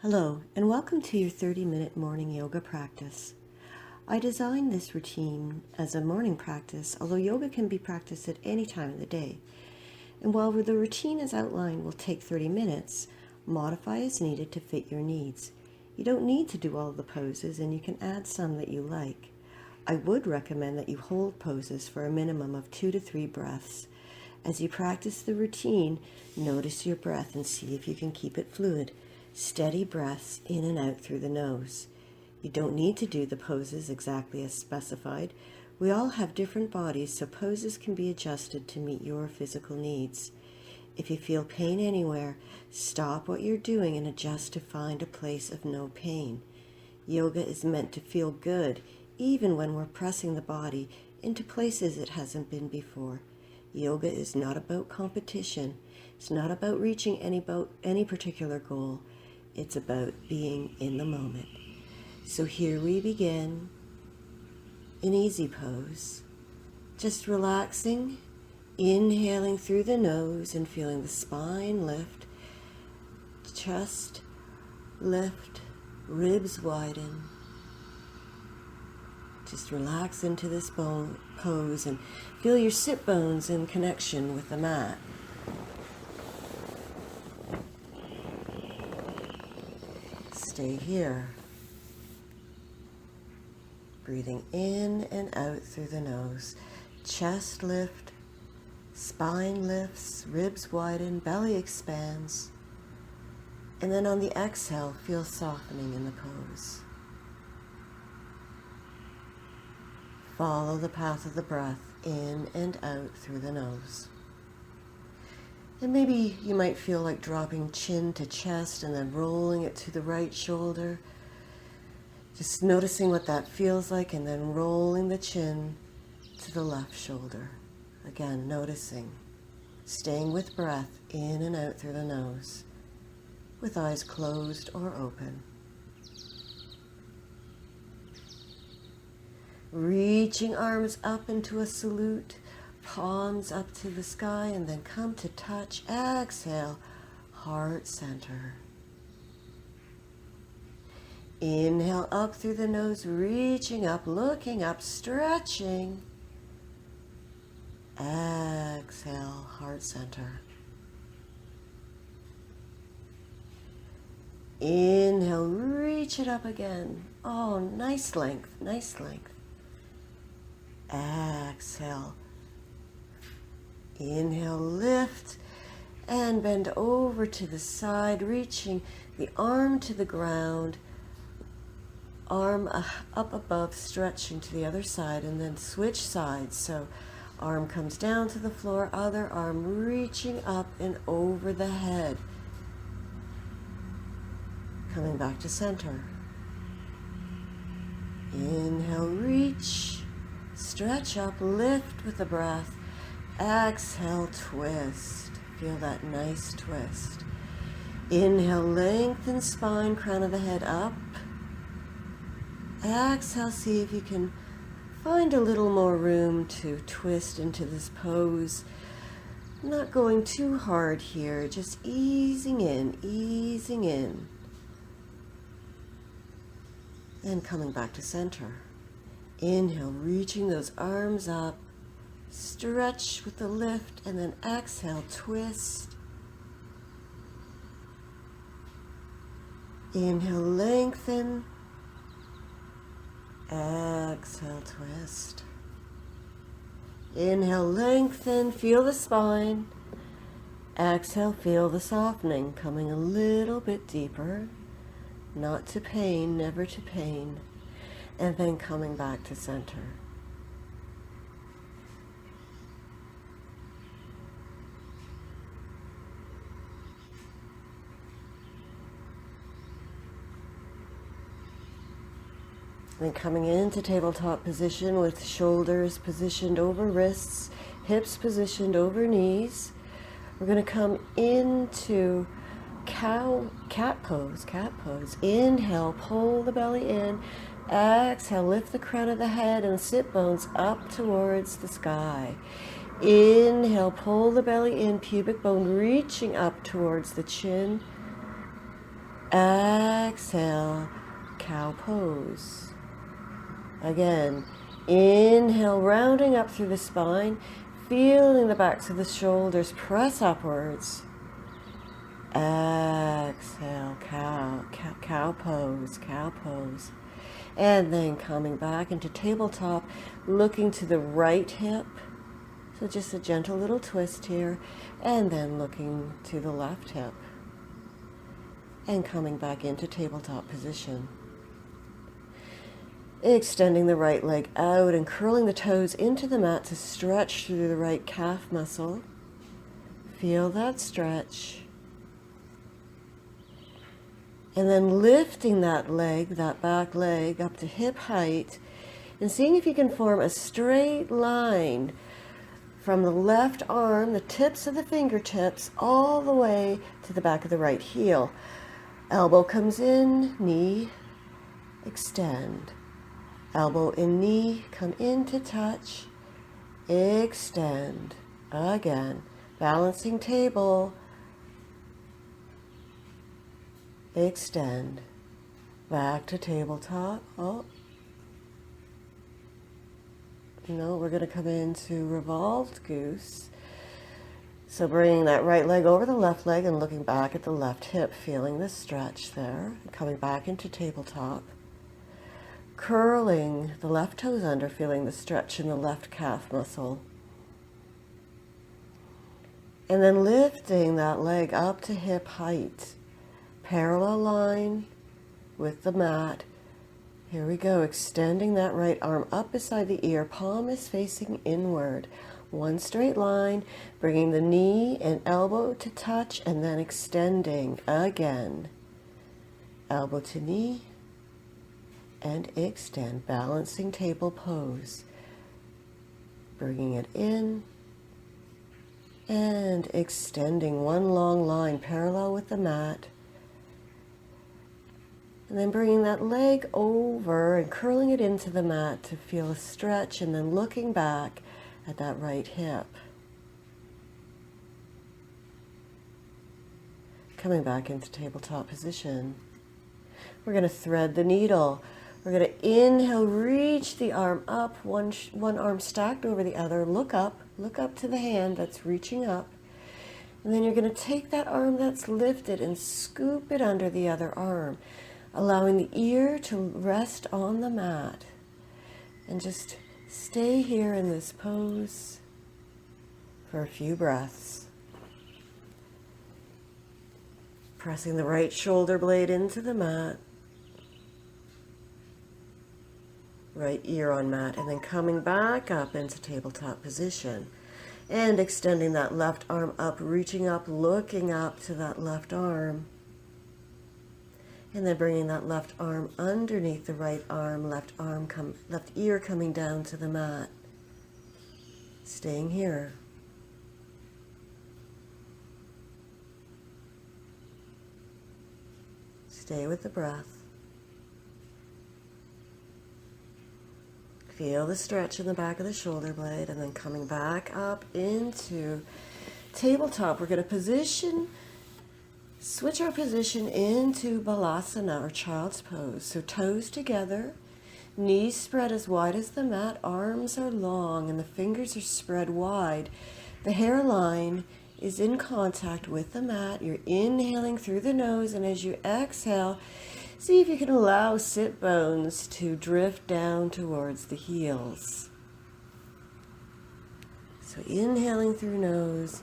Hello, and welcome to your 30-minute morning yoga practice. I designed this routine as a morning practice, although yoga can be practiced at any time of the day. And while the routine as outlined will take 30 minutes, modify as needed to fit your needs. You don't need to do all the poses, and you can add some that you like. I would recommend that you hold poses for a minimum of 2 to 3 breaths. As you practice the routine, notice your breath and see if you can keep it fluid. Steady breaths in and out through the nose. You don't need to do the poses exactly as specified. We all have different bodies, so poses can be adjusted to meet your physical needs. If you feel pain anywhere, stop what you're doing and adjust to find a place of no pain. Yoga is meant to feel good, even when we're pressing the body into places it hasn't been before. Yoga is not about competition. It's not about reaching any particular goal. It's about being in the moment. So here we begin in easy pose. Just relaxing, inhaling through the nose and feeling the spine lift, chest lift, ribs widen. Just relax into this pose and feel your sit bones in connection with the mat. Stay here. Breathing in and out through the nose. Chest lift, spine lifts, ribs widen, belly expands. And then on the exhale, feel softening in the pose. Follow the path of the breath in and out through the nose. And maybe you might feel like dropping chin to chest and then rolling it to the right shoulder. Just noticing what that feels like and then rolling the chin to the left shoulder. Again, noticing. Staying with breath in and out through the nose, with eyes closed or open. Reaching arms up into a salute, palms up to the sky, and then come to touch. Exhale, heart center. Inhale up through the nose, reaching up, looking up, stretching. Exhale, heart center. Inhale, reach it up again. Oh, nice length, nice length. Exhale. Inhale, lift and bend over to the side, reaching the arm to the ground, arm up above, stretching to the other side, and then switch sides. So arm comes down to the floor, other arm reaching up and over the head. Coming back to center. Inhale, reach, stretch up, lift with the breath. Exhale, twist. Feel that nice twist. Inhale, lengthen spine, crown of the head up. Exhale, see if you can find a little more room to twist into this pose. Not going too hard here, just easing in, easing in. And coming back to center. Inhale, reaching those arms up. Stretch with the lift, and then exhale, twist. Inhale, lengthen. Exhale, twist. Inhale, lengthen, feel the spine. Exhale, feel the softening, coming a little bit deeper. Not to pain, never to pain. And then coming back to center. Then coming into tabletop position with shoulders positioned over wrists, hips positioned over knees. We're going to come into cat pose. Inhale, pull the belly in. Exhale, lift the crown of the head and sit bones up towards the sky. Inhale, pull the belly in, pubic bone reaching up towards the chin. Exhale, cow pose. Again, inhale, rounding up through the spine, feeling the backs of the shoulders press upwards. Exhale, cow pose, cow pose. And then coming back into tabletop, looking to the right hip. So just a gentle little twist here. And then looking to the left hip. And coming back into tabletop position. Extending the right leg out and curling the toes into the mat to stretch through the right calf muscle. Feel that stretch. And then lifting that leg, that back leg, up to hip height and seeing if you can form a straight line from the left arm, the tips of the fingertips, all the way to the back of the right heel. Elbow comes in, knee, extend. Elbow and knee come in to touch, extend. Again, balancing table, extend. Back to tabletop. Oh. No, we're going to come into revolved goose. So bringing that right leg over the left leg and looking back at the left hip, feeling the stretch there. Coming back into tabletop. Curling the left toes under, feeling the stretch in the left calf muscle. And then lifting that leg up to hip height. Parallel line with the mat. Here we go, extending that right arm up beside the ear, palm is facing inward. One straight line, bringing the knee and elbow to touch and then extending again. Elbow to knee and extend, balancing table pose. Bringing it in and extending one long line parallel with the mat. And then bringing that leg over and curling it into the mat to feel a stretch and then looking back at that right hip. Coming back into tabletop position. We're going to thread the needle. We're going to inhale, reach the arm up, one arm stacked over the other. Look up to the hand that's reaching up. And then you're going to take that arm that's lifted and scoop it under the other arm, allowing the ear to rest on the mat. And just stay here in this pose for a few breaths. Pressing the right shoulder blade into the mat. Right ear on mat, and then coming back up into tabletop position. And extending that left arm up, reaching up, looking up to that left arm. And then bringing that left arm underneath the right arm, left ear coming down to the mat. Staying here. Stay with the breath. Feel the stretch in the back of the shoulder blade, and then coming back up into tabletop. We're going to switch our position into Balasana, or child's pose. So toes together, knees spread as wide as the mat, arms are long and the fingers are spread wide. The hairline is in contact with the mat. You're inhaling through the nose, and as you exhale, see if you can allow sit bones to drift down towards the heels. So inhaling through nose,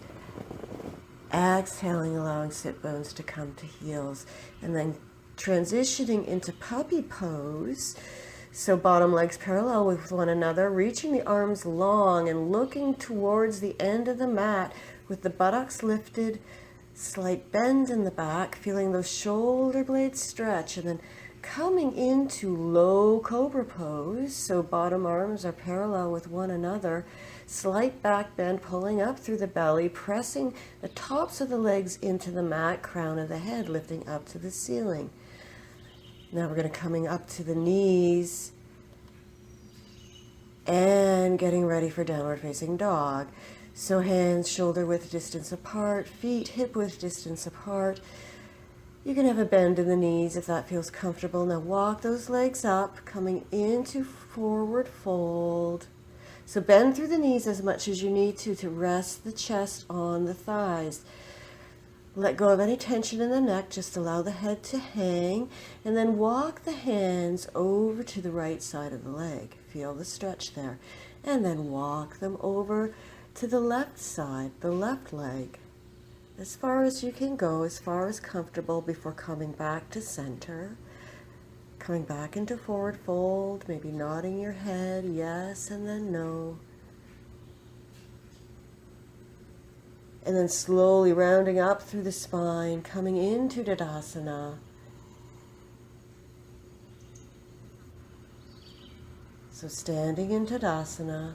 exhaling, allowing sit bones to come to heels, and then transitioning into puppy pose. So bottom legs parallel with one another, reaching the arms long and looking towards the end of the mat with the buttocks lifted, slight bend in the back, feeling those shoulder blades stretch, and then coming into low cobra pose. So bottom arms are parallel with one another, slight back bend, pulling up through the belly, pressing the tops of the legs into the mat, crown of the head lifting up to the ceiling. Now we're going to coming up to the knees and getting ready for downward facing dog. So hands shoulder width distance apart, feet hip width distance apart. You can have a bend in the knees if that feels comfortable. Now walk those legs up, coming into forward fold. So bend through the knees as much as you need to rest the chest on the thighs. Let go of any tension in the neck, just allow the head to hang, and then walk the hands over to the right side of the leg. Feel the stretch there. And then walk them over to the left side, the left leg. As far as you can go, as far as comfortable before coming back to center. Coming back into forward fold, maybe nodding your head, yes, and then no. And then slowly rounding up through the spine, coming into Tadasana. So standing in Tadasana,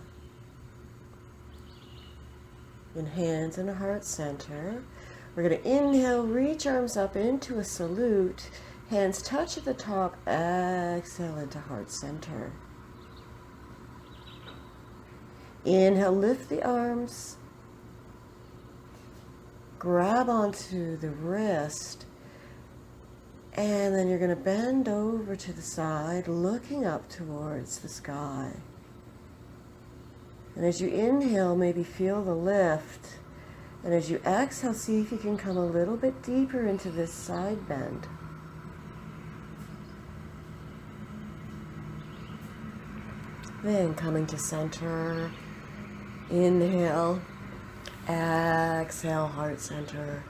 in hands and heart center. We're going to inhale, reach arms up into a salute. Hands touch at the top, exhale into heart center. Inhale, lift the arms. Grab onto the wrist. And then you're going to bend over to the side, looking up towards the sky. And as you inhale, maybe feel the lift. And as you exhale, see if you can come a little bit deeper into this side bend. Then coming to center, inhale, exhale, heart center.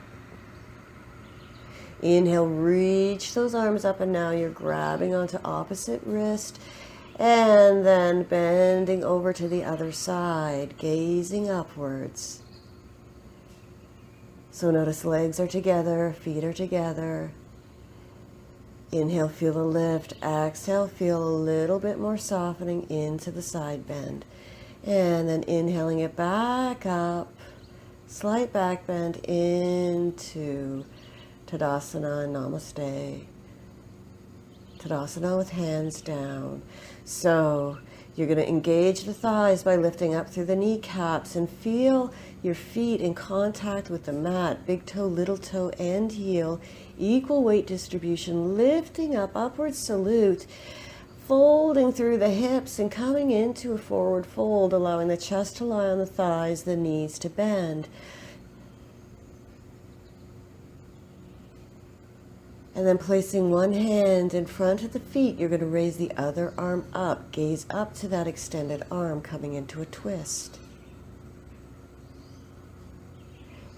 Inhale, reach those arms up, and now you're grabbing onto opposite wrist. And then bending over to the other side, gazing upwards. So notice legs are together, feet are together. Inhale, feel the lift. Exhale, feel a little bit more softening into the side bend. And then inhaling it back up, slight back bend into Tadasana and Namaste. Tadasana with hands down. So you're going to engage the thighs by lifting up through the kneecaps and feel your feet in contact with the mat, big toe, little toe, and heel. Equal weight distribution, lifting up, upward salute, folding through the hips and coming into a forward fold, allowing the chest to lie on the thighs, the knees to bend. And then placing one hand in front of the feet, you're going to raise the other arm up. Gaze up to that extended arm, coming into a twist.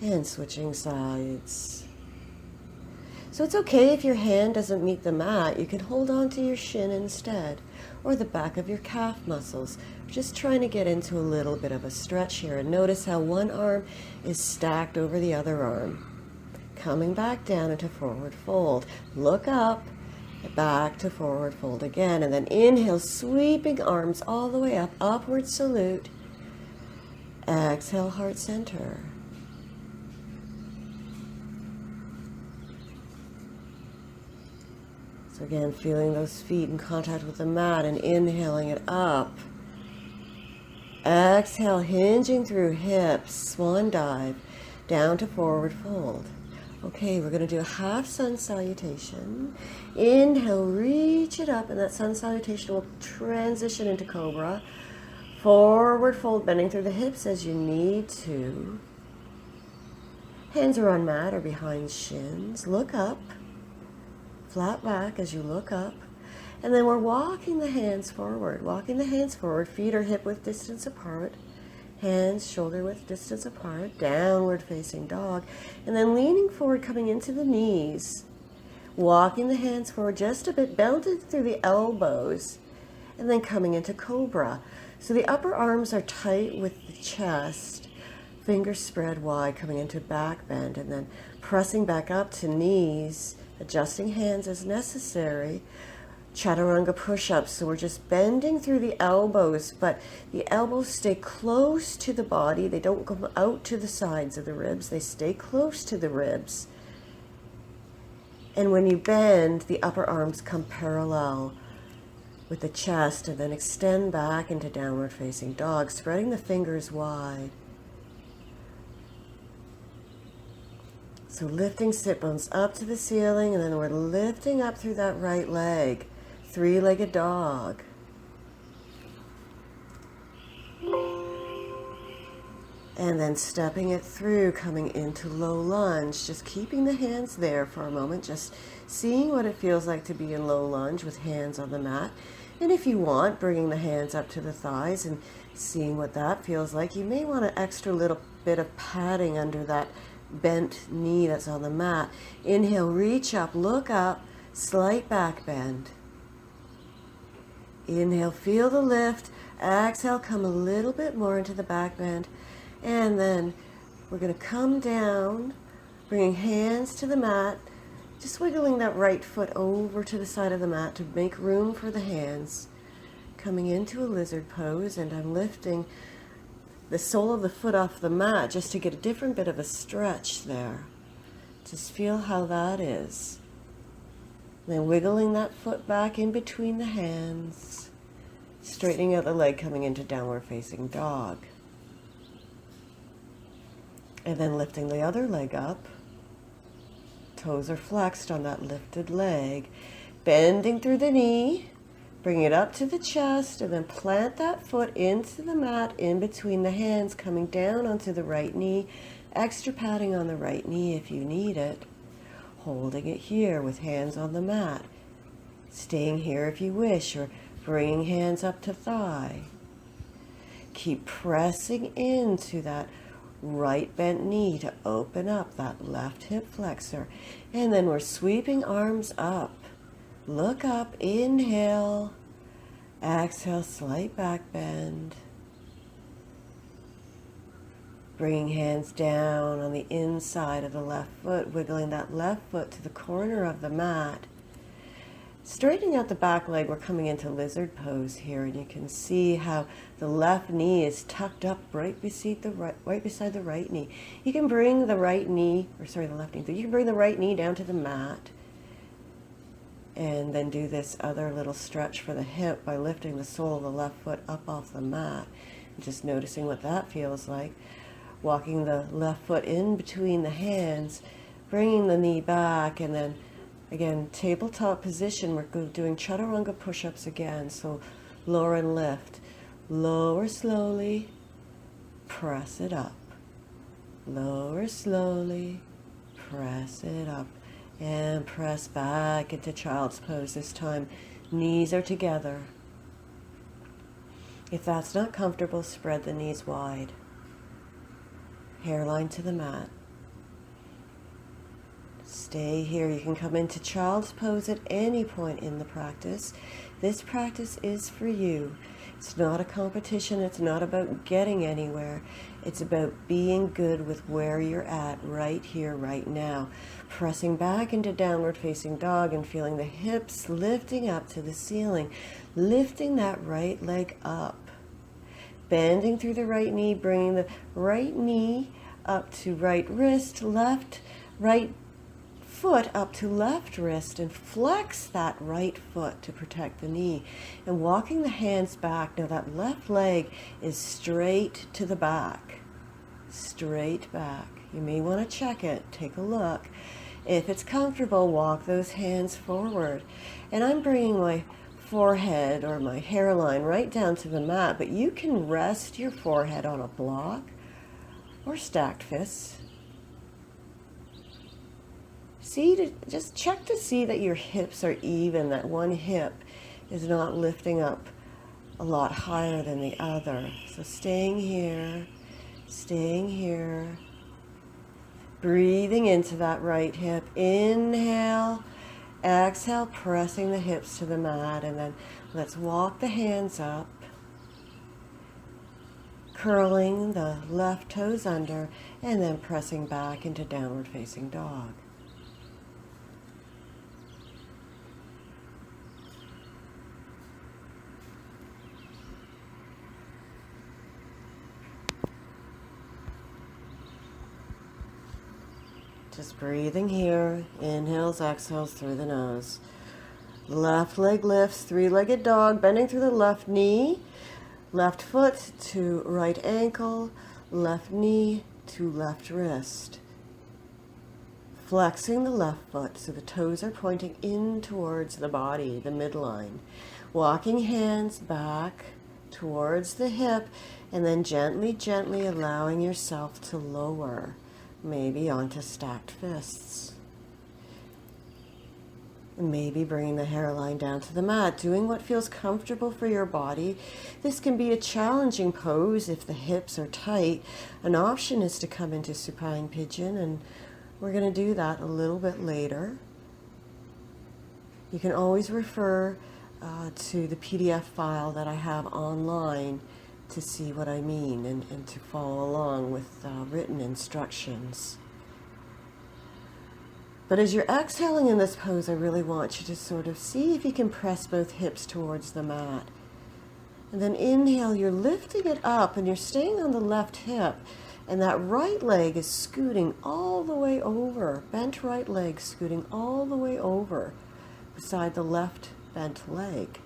And switching sides. So it's okay if your hand doesn't meet the mat. You can hold on to your shin instead, or the back of your calf muscles. Just trying to get into a little bit of a stretch here. And notice how one arm is stacked over the other arm. Coming back down into forward fold. Look up, back to forward fold again. And then inhale, sweeping arms all the way up, upward salute. Exhale, heart center. So again, feeling those feet in contact with the mat and inhaling it up. Exhale, hinging through hips, swan dive, down to forward fold. Okay, we're going to do a half sun salutation. Inhale, reach it up, and that sun salutation will transition into cobra. Forward fold, bending through the hips as you need to. Hands are on mat or behind shins. Look up. Flat back as you look up. And then we're walking the hands forward. Walking the hands forward. Feet are hip width distance apart. Hands shoulder width distance apart, downward facing dog, and then leaning forward, coming into the knees, walking the hands forward just a bit, belted through the elbows, and then coming into cobra. So the upper arms are tight with the chest, fingers spread wide, coming into back bend, and then pressing back up to knees, adjusting hands as necessary. Chaturanga push-ups, so we're just bending through the elbows, but the elbows stay close to the body. They don't go out to the sides of the ribs. They stay close to the ribs. And when you bend, the upper arms come parallel with the chest and then extend back into downward facing dog, spreading the fingers wide. So lifting sit bones up to the ceiling, and then we're lifting up through that right leg. Three-legged dog. And then stepping it through, coming into low lunge, just keeping the hands there for a moment, just seeing what it feels like to be in low lunge with hands on the mat. And if you want, bringing the hands up to the thighs and seeing what that feels like. You may want an extra little bit of padding under that bent knee that's on the mat. Inhale, reach up, look up, slight back bend. Inhale, feel the lift. Exhale, come a little bit more into the back bend. And then we're going to come down, bringing hands to the mat, just wiggling that right foot over to the side of the mat to make room for the hands. Coming into a lizard pose, and I'm lifting the sole of the foot off the mat just to get a different bit of a stretch there. Just feel how that is. Then wiggling that foot back in between the hands, straightening out the leg, coming into downward facing dog. And then lifting the other leg up. Toes are flexed on that lifted leg. Bending through the knee. Bring it up to the chest, and then plant that foot into the mat in between the hands, coming down onto the right knee. Extra padding on the right knee if you need it. Holding it here with hands on the mat. Staying here if you wish, or bringing hands up to thigh. Keep pressing into that right bent knee to open up that left hip flexor. And then we're sweeping arms up. Look up, inhale. Exhale, slight back bend. Bringing hands down on the inside of the left foot, wiggling that left foot to the corner of the mat. Straightening out the back leg, we're coming into lizard pose here, and you can see how the left knee is tucked up right beside the right knee. You can bring the right knee, the left knee, you can bring the right knee down to the mat, and then do this other little stretch for the hip by lifting the sole of the left foot up off the mat, and just noticing what that feels like. Walking the left foot in between the hands, bringing the knee back, and then again, tabletop position. We're doing chaturanga push-ups again. So lower and lift. Lower slowly. Press it up. Lower slowly. Press it up. And press back into child's pose this time. Knees are together. If that's not comfortable, spread the knees wide. Hairline to the mat. Stay here. You can come into child's pose at any point in the practice. This practice is for you. It's not a competition. It's not about getting anywhere. It's about being good with where you're at right here, right now. Pressing back into downward facing dog and feeling the hips lifting up to the ceiling. Lifting that right leg up. Bending through the right knee, bringing the right knee up to right wrist, right foot up to left wrist, and flex that right foot to protect the knee. And walking the hands back. Now that left leg is straight to the back. Straight back. You may want to check it. Take a look. If it's comfortable, walk those hands forward. And I'm bringing my forehead or my hairline right down to the mat, but you can rest your forehead on a block or stacked fists. Just check to see that your hips are even, that one hip is not lifting up a lot higher than the other. So staying here, breathing into that right hip. Inhale, exhale, pressing the hips to the mat, and then let's walk the hands up, curling the left toes under, and then pressing back into downward facing dog. Just breathing here, inhales, exhales through the nose. Left leg lifts, three-legged dog, bending through the left knee, left foot to right ankle, left knee to left wrist. Flexing the left foot so the toes are pointing in towards the body, the midline. Walking hands back towards the hip, and then gently, gently allowing yourself to lower, maybe onto stacked fists. And maybe bringing the hairline down to the mat, doing what feels comfortable for your body. This can be a challenging pose if the hips are tight. An option is to come into supine pigeon, and we're going to do that a little bit later. You can always refer to the PDF file that I have online to see what I mean and to follow along with written instructions. But as you're exhaling in this pose, I really want you to sort of see if you can press both hips towards the mat. And then inhale, you're lifting it up and you're staying on the left hip. And that right leg is scooting all the way over, bent right leg scooting all the way over beside the left bent leg.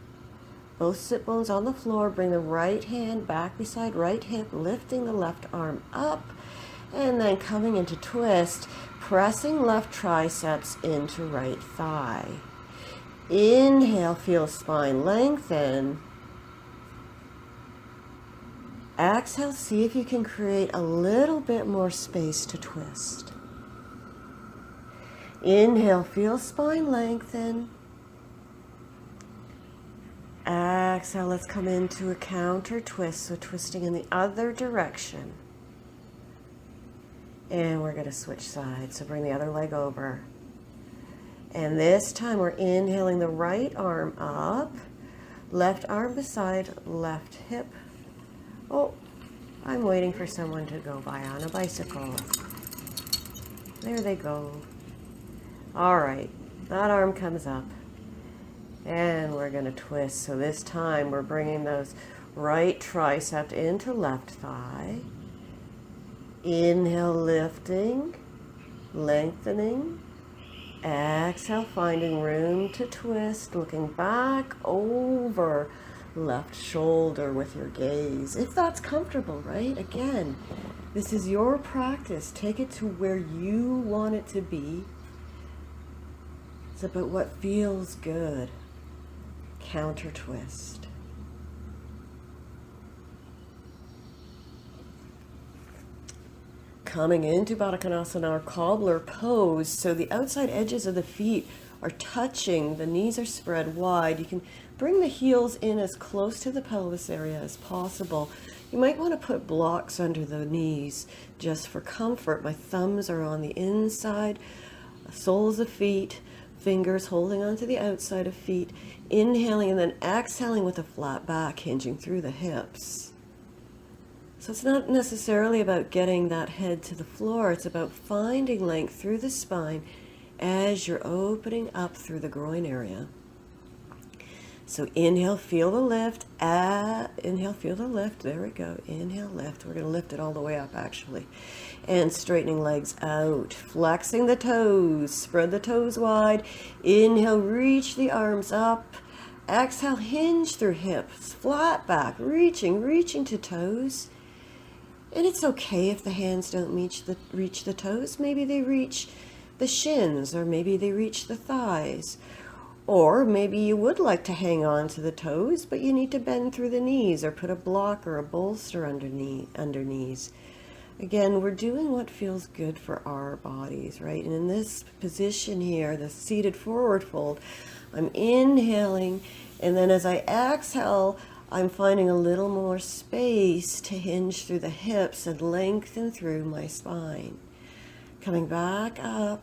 Both sit bones on the floor, bring the right hand back beside right hip, lifting the left arm up, and then coming into twist, pressing left triceps into right thigh. Inhale, feel spine lengthen. Exhale, see if you can create a little bit more space to twist. Inhale, feel spine lengthen. Exhale, let's come into a counter twist, so twisting in the other direction. And we're going to switch sides, so bring the other leg over. And this time we're inhaling the right arm up, left arm beside left hip. Oh, I'm waiting for someone to go by on a bicycle. There they go. All right, that arm comes up. And we're going to twist. So this time we're bringing those right tricep into left thigh. Inhale, lifting, lengthening. Exhale, finding room to twist, looking back over left shoulder with your gaze, if that's comfortable, right? Again, this is your practice. Take it to where you want it to be. It's about what feels good. Counter twist. Coming into Baddha Konasana, our cobbler pose, so the outside edges of the feet are touching, the knees are spread wide. You can bring the heels in as close to the pelvis area as possible. You might want to put blocks under the knees just for comfort. My thumbs are on the inside, soles of feet, fingers holding onto the outside of feet, inhaling and then exhaling with a flat back, hinging through the hips. So it's not necessarily about getting that head to the floor, it's about finding length through the spine as you're opening up through the groin area. So inhale, feel the lift. Inhale, feel the lift. There we go. Inhale, lift. We're going to lift it all the way up, actually. And straightening legs out. Flexing the toes. Spread the toes wide. Inhale, reach the arms up. Exhale, hinge through hips. Flat back. Reaching to toes. And it's okay if the hands don't reach the toes. Maybe they reach the shins, or maybe they reach the thighs. Or maybe you would like to hang on to the toes, but you need to bend through the knees or put a block or a bolster under knees. Again, we're doing what feels good for our bodies, right? And in this position here, the seated forward fold, I'm inhaling, and then as I exhale, I'm finding a little more space to hinge through the hips and lengthen through my spine. Coming back up.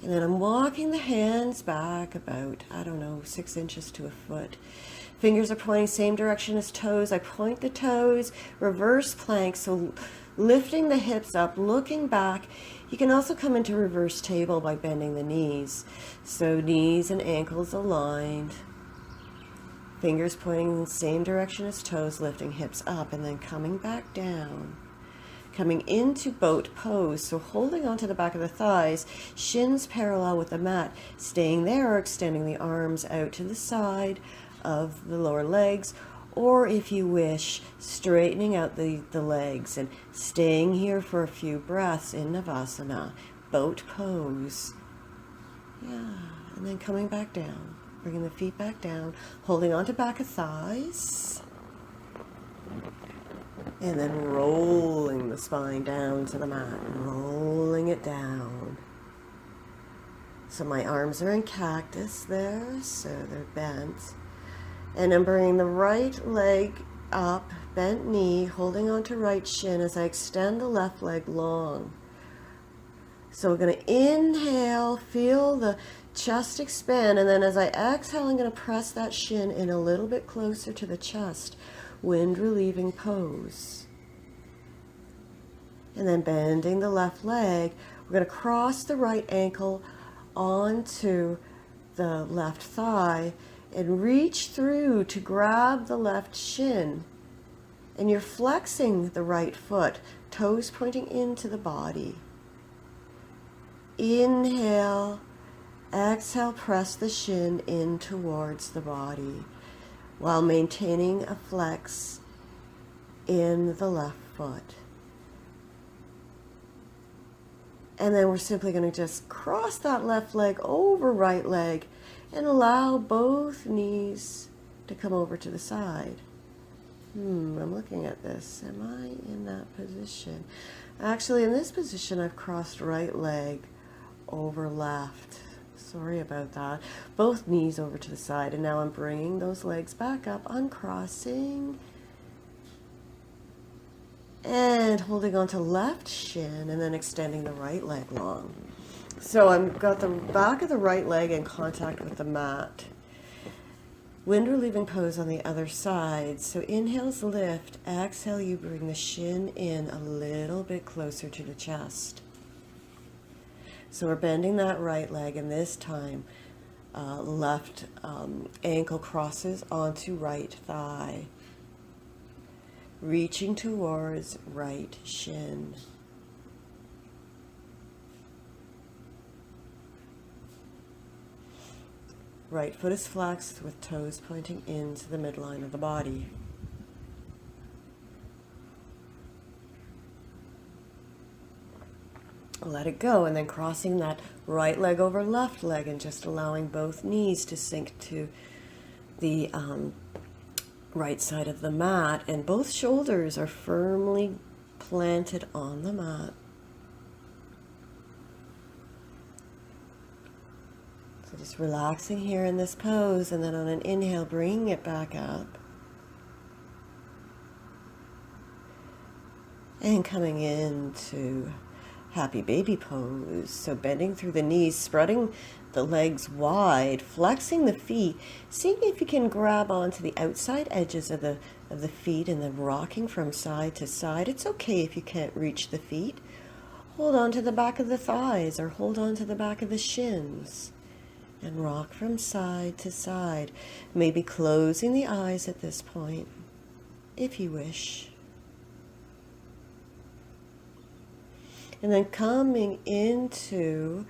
And then I'm walking the hands back about, 6 inches to a foot. Fingers are pointing same direction as toes. I point the toes, reverse plank, so lifting the hips up, looking back. You can also come into reverse table by bending the knees. So knees and ankles aligned. Fingers pointing in the same direction as toes, lifting hips up, and then coming back down. Coming into boat pose, so holding onto the back of the thighs, shins parallel with the mat, staying there or extending the arms out to the side of the lower legs, or if you wish, straightening out the legs and staying here for a few breaths in Navasana. boat pose. Yeah, and then coming back down, bringing the feet back down, holding onto back of thighs, and then rolling the spine down to the mat, rolling it down. So my arms are in cactus there, so they're bent. And I'm bringing the right leg up, bent knee, holding onto right shin as I extend the left leg long. So we're going to inhale, feel the chest expand, and then as I exhale, I'm going to press that shin in a little bit closer to the chest, wind relieving pose. And then bending the left leg, we're going to cross the right ankle onto the left thigh and reach through to grab the left shin. And you're flexing the right foot, toes pointing into the body. Inhale, exhale, press the shin in towards the body while maintaining a flex in the left foot. And then we're simply going to just cross that left leg over right leg and allow both knees to come over to the side. I'm looking at this. Am I in that position? Actually, in this position, I've crossed right leg over left. Sorry about that. Both knees over to the side. And now I'm bringing those legs back up, uncrossing. And holding onto left shin and then extending the right leg long. So I've got the back of the right leg in contact with the mat. Wind relieving pose on the other side. So inhales lift, exhale you bring the shin in a little bit closer to the chest. So we're bending that right leg, and this time left ankle crosses onto right thigh. Reaching towards right shin. Right foot is flexed with toes pointing into the midline of the body. Let it go, and then crossing that right leg over left leg and just allowing both knees to sink to the right side of the mat, and both shoulders are firmly planted on the mat. So just relaxing here in this pose, and then on an inhale, bringing it back up. And coming into happy baby pose. So bending through the knees, spreading the legs wide, flexing the feet, seeing if you can grab onto the outside edges of the feet and then rocking from side to side. It's okay if you can't reach the feet. Hold on to the back of the thighs or hold on to the back of the shins and rock from side to side. Maybe closing the eyes at this point, if you wish. And then coming into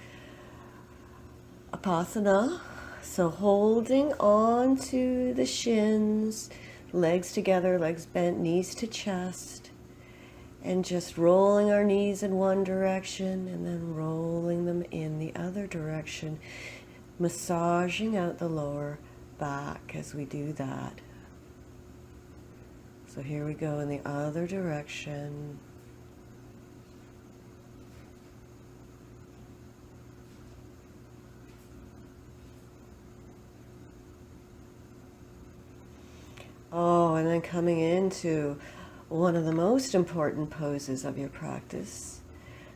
Apasana, so holding on to the shins, legs together, legs bent, knees to chest, and just rolling our knees in one direction and then rolling them in the other direction, massaging out the lower back as we do that. So here we go in the other direction. Oh, and then coming into one of the most important poses of your practice,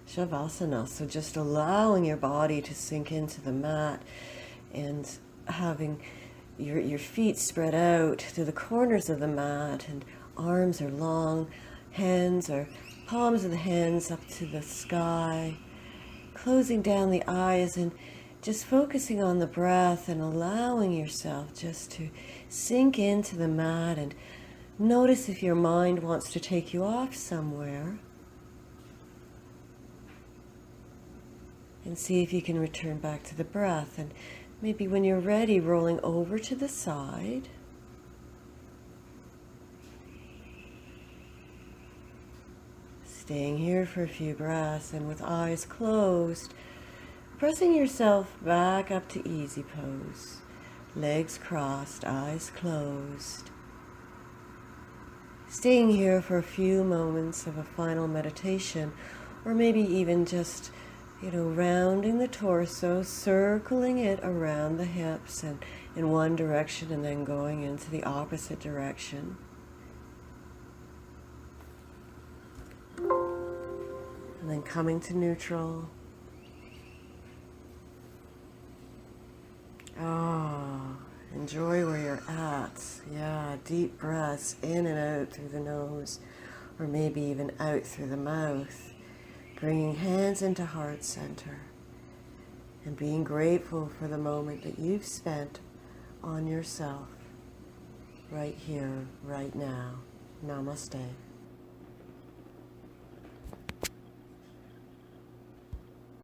Shavasana. So just allowing your body to sink into the mat and having your feet spread out to the corners of the mat, and arms are long, hands are palms of the hands up to the sky, closing down the eyes and just focusing on the breath and allowing yourself just to sink into the mat, and notice if your mind wants to take you off somewhere, and see if you can return back to the breath. And maybe when you're ready, rolling over to the side. Staying here for a few breaths, and with eyes closed, pressing yourself back up to easy pose. Legs crossed, eyes closed. Staying here for a few moments of a final meditation, or maybe even just, rounding the torso, circling it around the hips and in one direction and then going into the opposite direction. And then coming to neutral. Enjoy where you're at. Yeah, deep breaths in and out through the nose, or maybe even out through the mouth. Bringing hands into heart center and being grateful for the moment that you've spent on yourself right here, right now. Namaste.